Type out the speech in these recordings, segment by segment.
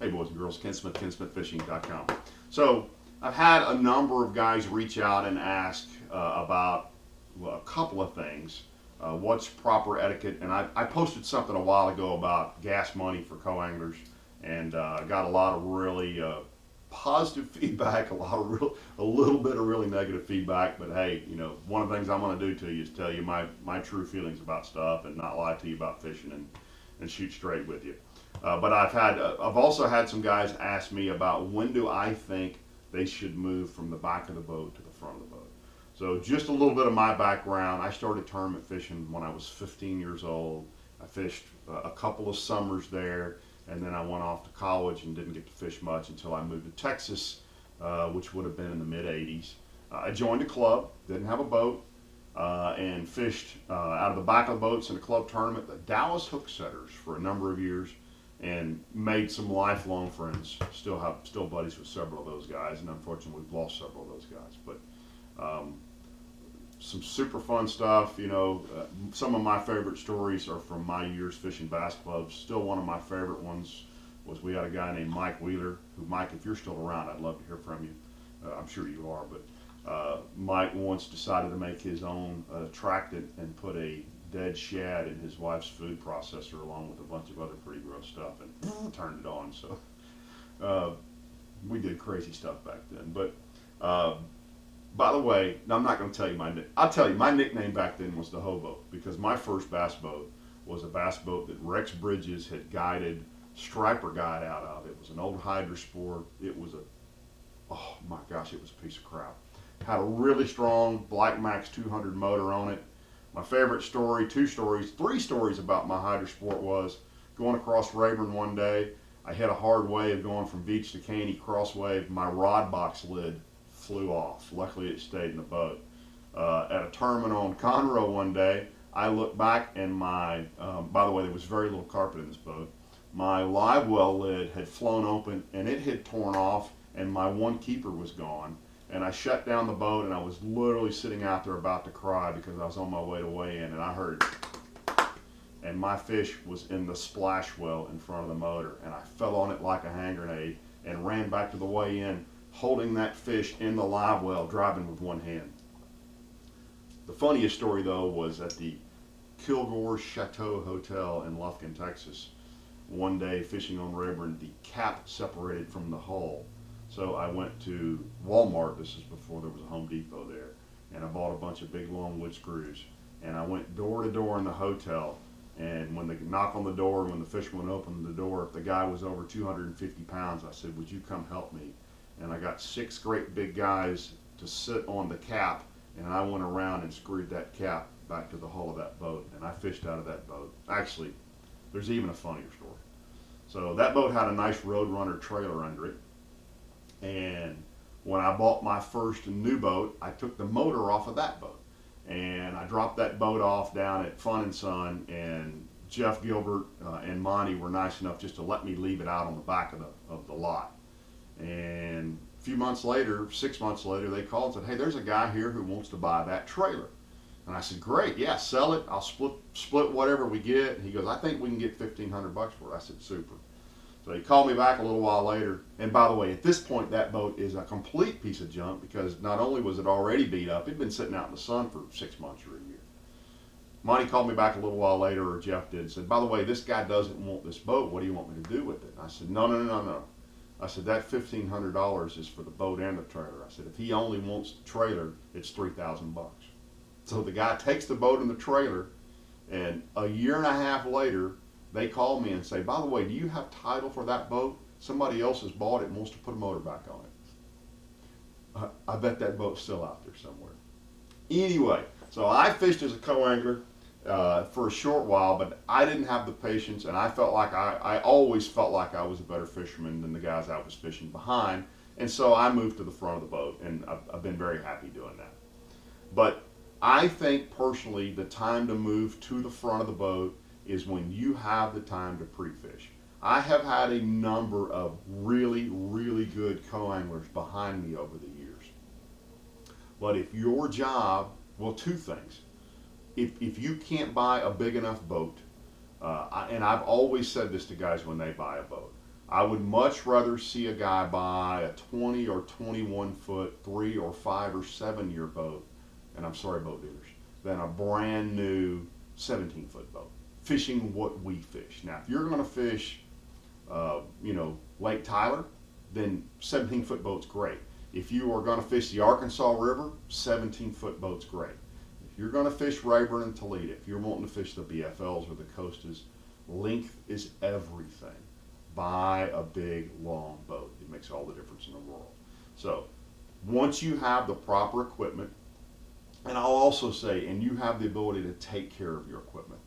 Hey boys and girls, Ken Smith, KenSmithFishing.com. So I've had a number of guys reach out and ask about a couple of things. What's proper etiquette? And I posted something a while ago about gas money for co-anglers, and got a lot of really positive feedback, a little bit of really negative feedback. But hey, one of the things I'm going to do to you is tell you my true feelings about stuff and not lie to you about fishing and shoot straight with you. But I've also had some guys ask me about when do I think they should move from the back of the boat to the front of the boat. So just a little bit of my background. I started tournament fishing when I was 15 years old. I fished a couple of summers there, and then I went off to college and didn't get to fish much until I moved to Texas, which would have been in the mid 80s. I joined a club, didn't have a boat, and fished out of the back of the boats in a club tournament, the Dallas Hook Setters, for a number of years, and made some lifelong friends. Still buddies with several of those guys, and unfortunately we've lost several of those guys. But some super fun stuff. Some of my favorite stories are from my years fishing bass clubs. Still, one of my favorite ones was we had a guy named Mike Wheeler. Who, Mike, if you're still around, I'd love to hear from you. I'm sure you are, but Mike once decided to make his own attractant and put a dead shad in his wife's food processor along with a bunch of other pretty gross stuff, and turned it on. So we did crazy stuff back then. But by the way, I'm not going to tell you I'll tell you my nickname back then was the Hobo, because my first bass boat was a bass boat that Rex Bridges had guided Striper Guide out of. It was an old Hydra Sport. It was oh my gosh, it was a piece of crap. Had a really strong Black Max 200 motor on it. My favorite story, three stories about my Hydra Sport was going across Rayburn one day. I hit a hard wave going from Beach to Caney, cross wave. My rod box lid flew off. Luckily, it stayed in the boat. At a tournament on Conroe one day, I looked back and by the way, there was very little carpet in this boat. My live well lid had flown open and it had torn off, and my one keeper was gone. And I shut down the boat, and I was literally sitting out there about to cry because I was on my way to weigh in, and I heard, and my fish was in the splash well in front of the motor, and I fell on it like a hand grenade and ran back to the weigh in, holding that fish in the live well, driving with one hand. The funniest story, though, was at the Kilgore Chateau Hotel in Lufkin, Texas. One day, fishing on Rayburn, the cap separated from the hull. So I went to Walmart, this is before there was a Home Depot there, and I bought a bunch of big long wood screws. And I went door to door in the hotel, and when they knock on the door, when the fisherman opened the door, if the guy was over 250 pounds, I said, "Would you come help me?" And I got 6 great big guys to sit on the cap, and I went around and screwed that cap back to the hull of that boat, and I fished out of that boat. Actually, there's even a funnier story. So that boat had a nice Roadrunner trailer under it. And when I bought my first new boat, I took the motor off of that boat, and I dropped that boat off down at Fun and Sun, and Jeff Gilbert and Monty were nice enough just to let me leave it out on the back of the lot. And a few months later, 6 months later, they called and said, "Hey, there's a guy here who wants to buy that trailer." And I said, "Great, yeah, sell it. I'll split whatever we get." And he goes, "I think we can get $1,500 for it." I said, "Super." So he called me back a little while later, and by the way, at this point, that boat is a complete piece of junk, because not only was it already beat up, it'd been sitting out in the sun for 6 months or a year. Monty called me back a little while later, or Jeff did, and said, "By the way, this guy doesn't want this boat. What do you want me to do with it?" And I said, No. I said, "That $1,500 is for the boat and the trailer." I said, "If he only wants the trailer, it's $3,000. So the guy takes the boat and the trailer, and a year and a half later, they call me and say, "By the way, do you have title for that boat? Somebody else has bought it and wants to put a motor back on it." I bet that boat's still out there somewhere. Anyway, so I fished as a co-angler for a short while, but I didn't have the patience, and I felt like I always felt like I was a better fisherman than the guys I was fishing behind, and so I moved to the front of the boat, and I've been very happy doing that. But I think personally the time to move to the front of the boat is when you have the time to pre-fish. I have had a number of really, really good co-anglers behind me over the years. But if your job, well, 2 things. If you can't buy a big enough boat, and I've always said this to guys when they buy a boat, I would much rather see a guy buy a 20 or 21 foot 3 or 5 or 7 year boat, and I'm sorry, boat dealers, than a brand new 17-foot boat fishing what we fish. Now, if you're going to fish, Lake Tyler, then 17-foot boat's great. If you are going to fish the Arkansas River, 17-foot boat's great. If you're going to fish Rayburn and Toledo, if you're wanting to fish the BFLs or the Costas, length is everything. Buy a big, long boat. It makes all the difference in the world. So, once you have the proper equipment, and I'll also say, and you have the ability to take care of your equipment,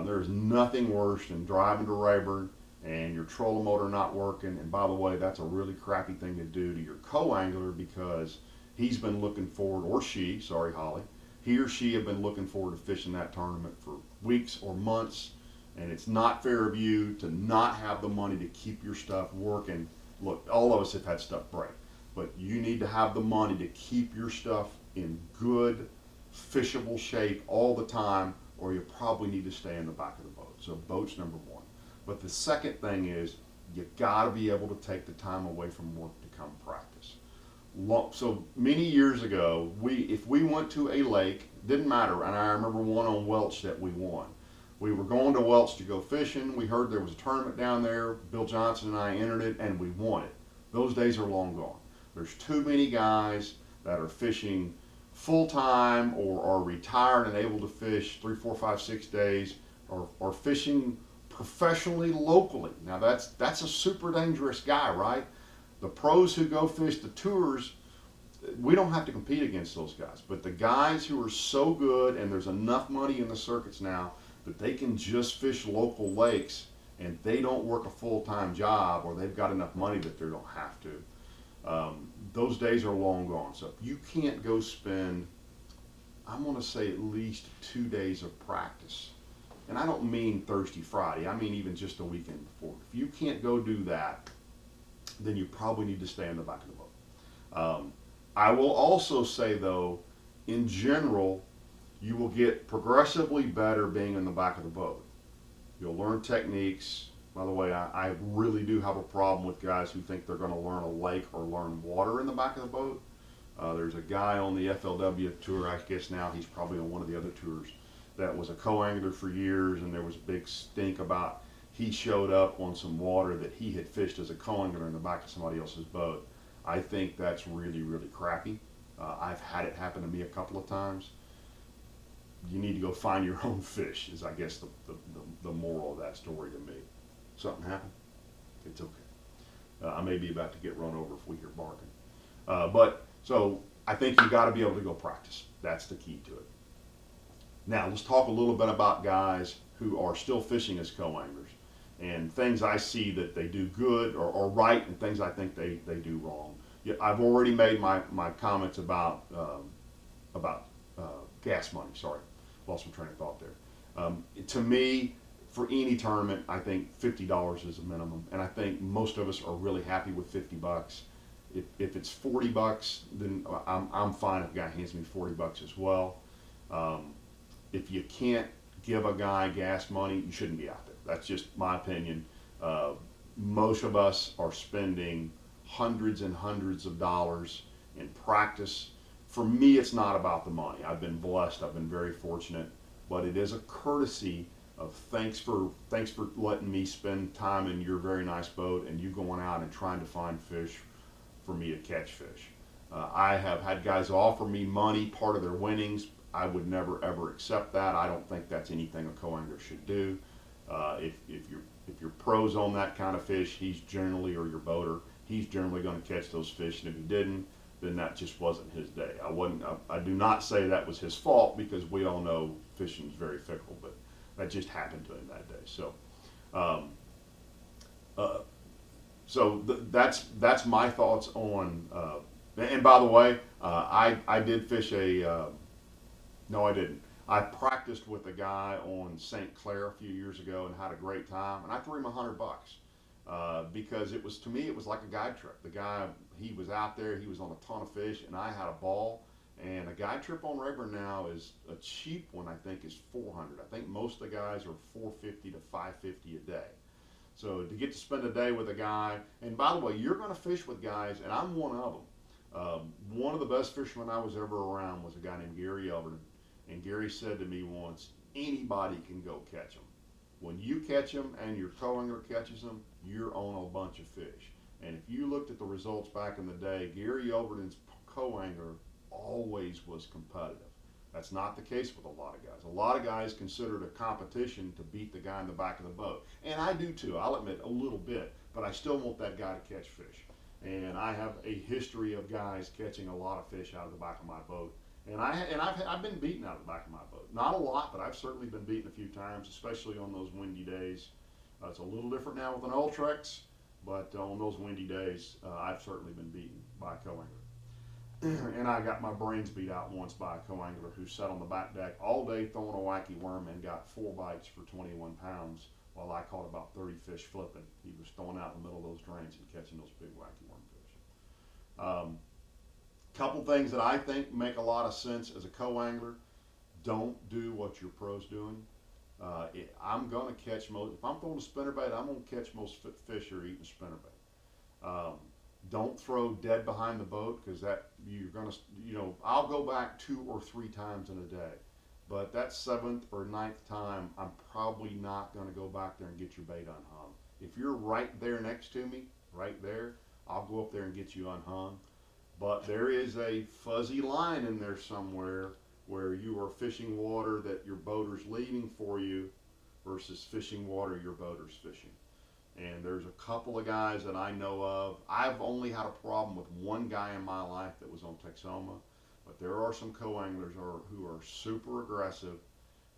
there's nothing worse than driving to Rayburn and your trolling motor not working. And by the way, that's a really crappy thing to do to your co-angler, because he's been looking forward, or she, sorry Holly, he or she have been looking forward to fishing that tournament for weeks or months. And it's not fair of you to not have the money to keep your stuff working. Look, all of us have had stuff break, but you need to have the money to keep your stuff in good, fishable shape all the time, or you probably need to stay in the back of the boat. So boat's number one. But the second thing is, you gotta be able to take the time away from work to come practice. So many years ago, if we went to a lake, didn't matter, and I remember one on Welch that we won. We were going to Welch to go fishing. We heard there was a tournament down there. Bill Johnson and I entered it, and we won it. Those days are long gone. There's too many guys that are fishing full-time, or are retired and able to fish 3, 4, 5, 6 days, or fishing professionally locally. Now that's a super dangerous guy, right? The pros who go fish the tours, we don't have to compete against those guys. But the guys who are so good, and there's enough money in the circuits now that they can just fish local lakes, and they don't work a full-time job, or they've got enough money that they don't have to. Those days are long gone. So if you can't go spend, I'm going to say at least 2 days of practice, and I don't mean Thursday, Friday, I mean even just a weekend before. If you can't go do that, then you probably need to stay in the back of the boat. I will also say, though, in general, you will get progressively better being in the back of the boat. You'll learn techniques. By the way, I really do have a problem with guys who think they're going to learn a lake or learn water in the back of the boat. There's a guy on the FLW tour, I guess now he's probably on one of the other tours, that was a co-angler for years, and there was a big stink about he showed up on some water that he had fished as a co-angler in the back of somebody else's boat. I think that's really, really crappy. I've had it happen to me a couple of times. You need to go find your own fish, is I guess the moral of that story to me. Something happened? It's okay. I may be about to get run over if we hear barking. So I think you got to be able to go practice. That's the key to it. Now let's talk a little bit about guys who are still fishing as co-anglers, and things I see that they do good or right, and things I think they do wrong. Yeah, I've already made my comments about gas money. Sorry, lost my train of thought there. To me, for any tournament, I think $50 is a minimum, and I think most of us are really happy with $50. If it's $40, then I'm fine if a guy hands me $40 as well. If you can't give a guy gas money, you shouldn't be out there. That's just my opinion. Most of us are spending hundreds and hundreds of dollars in practice. For me, it's not about the money. I've been blessed. I've been very fortunate, but it is a courtesy of thanks for letting me spend time in your very nice boat, and you going out and trying to find fish for me to catch fish. I have had guys offer me money, part of their winnings. I would never ever accept that. I don't think that's anything a co-angler should do. If you're pros on that kind of fish, he's generally, or your boater, he's generally going to catch those fish, and if he didn't, then that just wasn't his day. I do not say that was his fault, because we all know fishing is very fickle, but that just happened to him that day. So that's my thoughts on. And by the way, I did fish no, I didn't. I practiced with a guy on St. Clair a few years ago and had a great time, and I threw him $100 because it was, to me, it was like a guide trip. The guy, he was out there, he was on a ton of fish, and I had a ball. And a guide trip on Rayburn now is a cheap one. I think is $400. I think most of the guys are $450 to $550 a day. So to get to spend a day with a guy, and by the way, you're going to fish with guys, and I'm one of them. One of the best fishermen I was ever around was a guy named Gary Elverton, and Gary said to me once, anybody can go catch them. When you catch them and your co-angler catches them, you're on a bunch of fish. And if you looked at the results back in the day, Gary Elverton's co-angler always was competitive. That's not the case with a lot of guys. A lot of guys consider it a competition to beat the guy in the back of the boat. And I do too, I'll admit a little bit, but I still want that guy to catch fish. And I have a history of guys catching a lot of fish out of the back of my boat. And I've been beaten out of the back of my boat. Not a lot, but I've certainly been beaten a few times, especially on those windy days. It's a little different now with an Ultrex, but on those windy days, I've certainly been beaten by a co-angler. And I got my brains beat out once by a co-angler who sat on the back deck all day throwing a wacky worm and got 4 bites for 21 pounds while I caught about 30 fish flipping. He was throwing out in the middle of those drains and catching those big wacky worm fish. Couple things that I think make a lot of sense as a co-angler. Don't do what your pro's doing. I'm going to catch most, if I'm throwing a spinnerbait, I'm going to catch most fish are eating spinnerbait. Don't throw dead behind the boat, because that you're going to, I'll go back 2 or 3 times in a day. But that 7th or 9th time, I'm probably not going to go back there and get your bait unhung. If you're right there next to me, right there, I'll go up there and get you unhung. But there is a fuzzy line in there somewhere where you are fishing water that your boater's leaving for you versus fishing water your boater's fishing. And there's a couple of guys that I know of. I've only had a problem with one guy in my life that was on Texoma, but there are some co-anglers who are super aggressive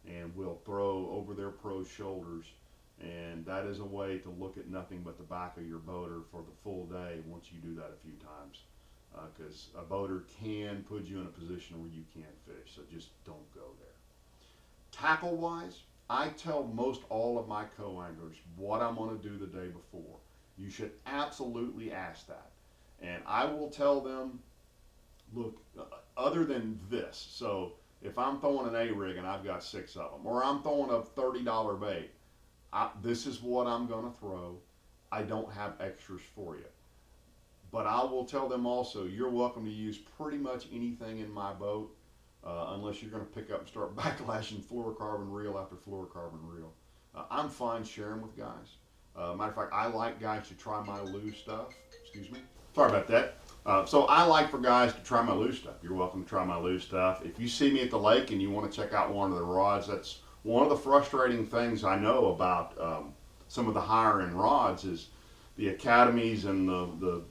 and will throw over their pro's shoulders, and that is a way to look at nothing but the back of your boater for the full day once you do that a few times, because a boater can put you in a position where you can't fish, so just don't go there. Tackle wise, I tell most all of my co-anglers what I'm going to do the day before. You should absolutely ask that. And I will tell them, look, other than this, so if I'm throwing an A-rig and I've got 6 of them, or I'm throwing a $30 bait, this is what I'm going to throw. I don't have extras for you. But I will tell them also, you're welcome to use pretty much anything in my boat, unless you're going to pick up and start backlashing fluorocarbon reel after fluorocarbon reel. I'm fine sharing with guys. Matter of fact, I like guys to try my loose stuff. Excuse me. Sorry about that. So I like for guys to try my loose stuff. You're welcome to try my loose stuff. If you see me at the lake and you want to check out one of the rods, that's one of the frustrating things I know about some of the higher end rods is the academies and the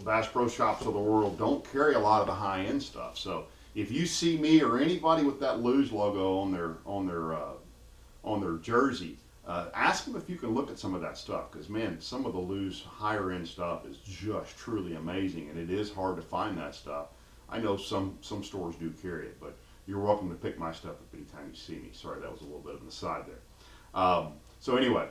Bass Pro Shops of the world don't carry a lot of the high end stuff. So if you see me or anybody with that Lose logo on their jersey, ask them if you can look at some of that stuff, because man, some of the Lose higher end stuff is just truly amazing, and it is hard to find that stuff. I know some stores do carry it, but you're welcome to pick my stuff up anytime you see me. Sorry, that was a little bit of an aside there. So anyway,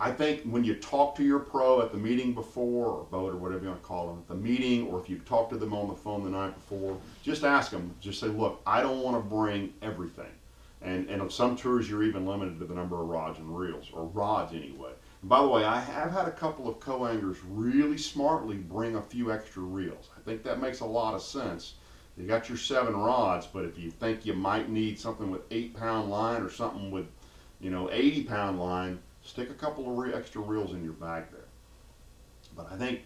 I think when you talk to your pro at the meeting before, or boat, or whatever you want to call them, at the meeting, or if you talk to them on the phone the night before, just ask them, just say, look, I don't want to bring everything. And on some tours, you're even limited to the number of rods and reels, or rods anyway. And by the way, I have had a couple of co-anglers really smartly bring a few extra reels. I think that makes a lot of sense. You got your 7 rods, but if you think you might need something with 8-pound line or something with, 80-pound line, stick a couple of extra reels in your bag there. But I think,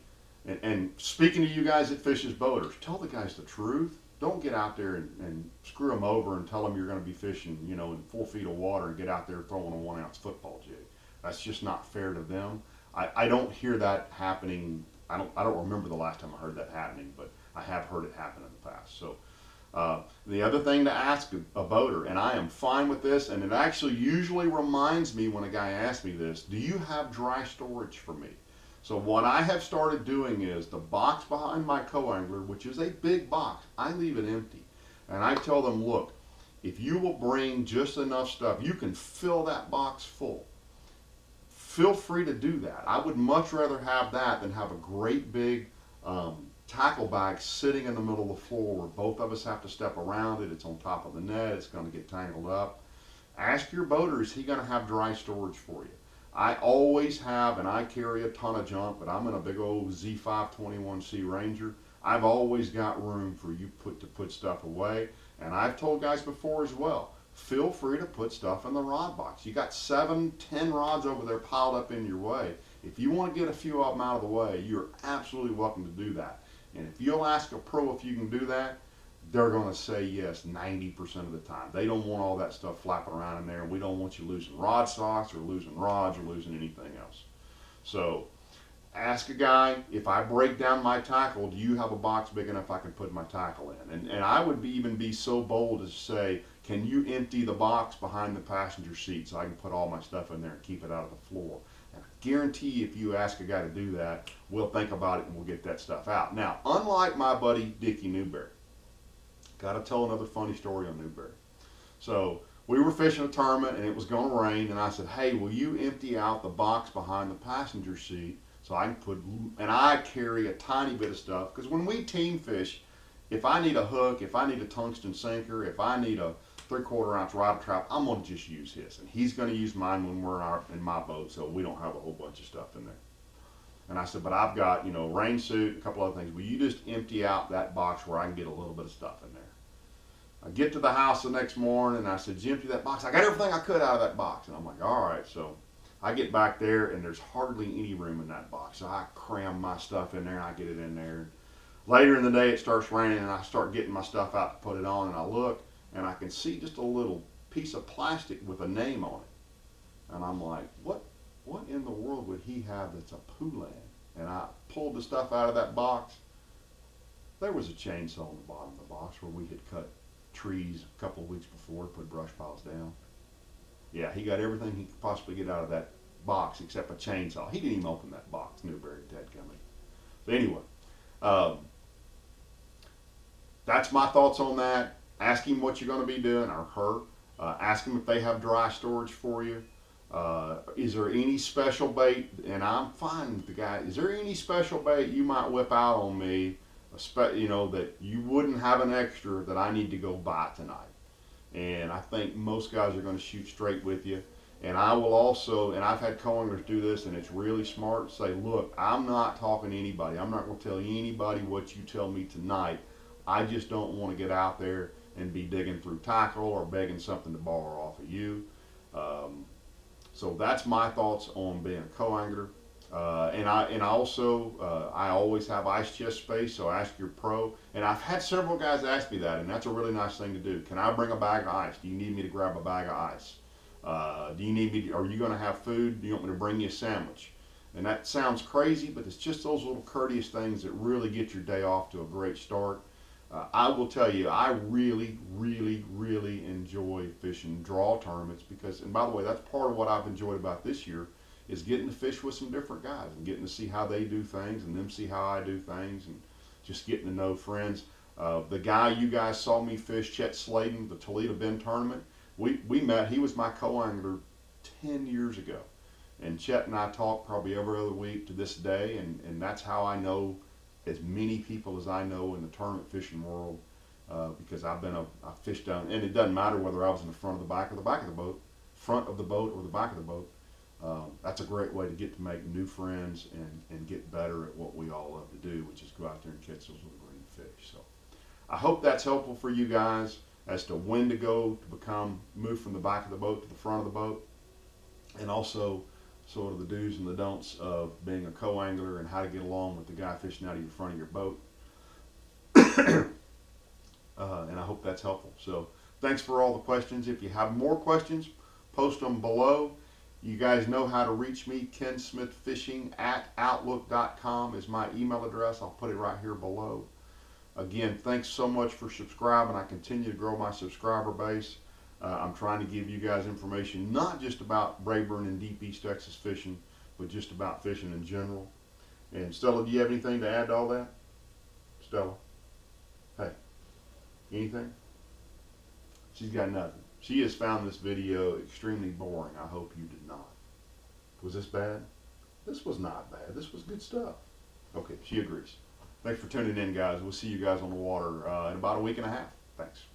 and speaking to you guys that fish as boaters, tell the guys the truth. Don't get out there and screw them over and tell them you're going to be fishing, in 4 feet of water and get out there throwing a 1-ounce football jig. That's just not fair to them. I don't hear that happening. I don't remember the last time I heard that happening, but I have heard it happen in the past. So the other thing to ask a boater, and I am fine with this, and it actually usually reminds me when a guy asks me this, do you have dry storage for me? So what I have started doing is the box behind my co-angler, which is a big box, I leave it empty. And I tell them, look, if you will bring just enough stuff, you can fill that box full. Feel free to do that. I would much rather have that than have a great big tackle bag sitting in the middle of the floor where both of us have to step around it. It's on top of the net. It's going to get tangled up. Ask your boater, is he going to have dry storage for you? I always have, and I carry a ton of junk, but I'm in a big old Z521C Ranger. I've always got room for you to put stuff away. And I've told guys before as well, feel free to put stuff in the rod box. You got 7, 10 rods over there piled up in your way. If you want to get a few of them out of the way, you're absolutely welcome to do that. And if you'll ask a pro if you can do that, they're going to say yes 90% of the time. They don't want all that stuff flapping around in there, and we don't want you losing rod stocks or losing rods or losing anything else. So ask a guy, if I break down my tackle, do you have a box big enough I can put my tackle in? And I would even be so bold as to say, can you empty the box behind the passenger seat so I can put all my stuff in there and keep it out of the floor? And I guarantee if you ask a guy to do that, we'll think about it and we'll get that stuff out. Now, unlike my buddy Dickie Newberry, got to tell another funny story on Newberry. So we were fishing a tournament and it was going to rain, and I said, hey, will you empty out the box behind the passenger seat so I can put, and I carry a tiny bit of stuff, because when we team fish, if I need a hook, if I need a tungsten sinker, if I need a 3/4 ounce rod trap, I'm going to just use his, and he's going to use mine when we're in my boat, so we don't have a whole bunch of stuff in there. And I said, but I've got, rain suit, a couple other things. Will you just empty out that box where I can get a little bit of stuff in there? I get to the house the next morning, and I said, did you empty that box? I got everything I could out of that box. And I'm like, all right. So I get back there, and there's hardly any room in that box. So I cram my stuff in there, and I get it in there. Later in the day, it starts raining, and I start getting my stuff out to put it on, and I look, and I can see just a little piece of plastic with a name on it. And I'm like, what in the world would he have that's a Poulan? And I pulled the stuff out of that box. There was a chainsaw on the bottom of the box where we had cut trees a couple of weeks before, put brush piles down. Yeah, he got everything he could possibly get out of that box except a chainsaw. He didn't even open that box, Newberry dadgummit. But anyway, that's my thoughts on that. Ask him what you're going to be doing, or her. Ask him if they have dry storage for you. Is there any special bait? And I'm fine with the guy. Is there any special bait you might whip out on me, that you wouldn't have an extra that I need to go buy tonight? And I think most guys are going to shoot straight with you. And I will also, and I've had co-anglers do this, and it's really smart, say, look, I'm not talking to anybody. I'm not going to tell anybody what you tell me tonight. I just don't want to get out there and be digging through tackle or begging something to borrow off of you. So that's my thoughts on being a co-angler. And I also always have ice chest space, so ask your pro. And I've had several guys ask me that, and that's a really nice thing to do. Can I bring a bag of ice? Do you need me to grab a bag of ice? Do you need me? Are you going to have food? Do you want me to bring you a sandwich? And that sounds crazy, but it's just those little courteous things that really get your day off to a great start. I will tell you, I really, really, really enjoy fishing draw tournaments because, and by the way, that's part of what I've enjoyed about this year, is getting to fish with some different guys and getting to see how they do things and them see how I do things, and just getting to know friends. The guy you guys saw me fish, Chet Sladen, the Toledo Bend tournament, we met. He was my co-angler 10 years ago. And Chet and I talk probably every other week to this day, and that's how I know as many people as I know in the tournament fishing world, because I fished down, and it doesn't matter whether I was in the front of the back or the back of the boat, front of the boat or the back of the boat. That's a great way to get to make new friends and get better at what we all love to do, which is go out there and catch those little green fish. So I hope that's helpful for you guys as to when to go to move from the back of the boat to the front of the boat, and also sort of the do's and the don'ts of being a co-angler and how to get along with the guy fishing out of your front of your boat. And I hope that's helpful. So thanks for all the questions. If you have more questions, post them below. You guys know how to reach me. KenSmithFishing@outlook.com is my email address. I'll put it right here below. Again, thanks so much for subscribing. I continue to grow my subscriber base. I'm trying to give you guys information not just about Rayburn and Deep East Texas fishing, but just about fishing in general. And Stella, do you have anything to add to all that? Stella? Hey, anything? She's got nothing. She has found this video extremely boring. I hope you did not. Was this bad? This was not bad. This was good stuff. Okay, she agrees. Thanks for tuning in, guys. We'll see you guys on the water in about a week and a half. Thanks.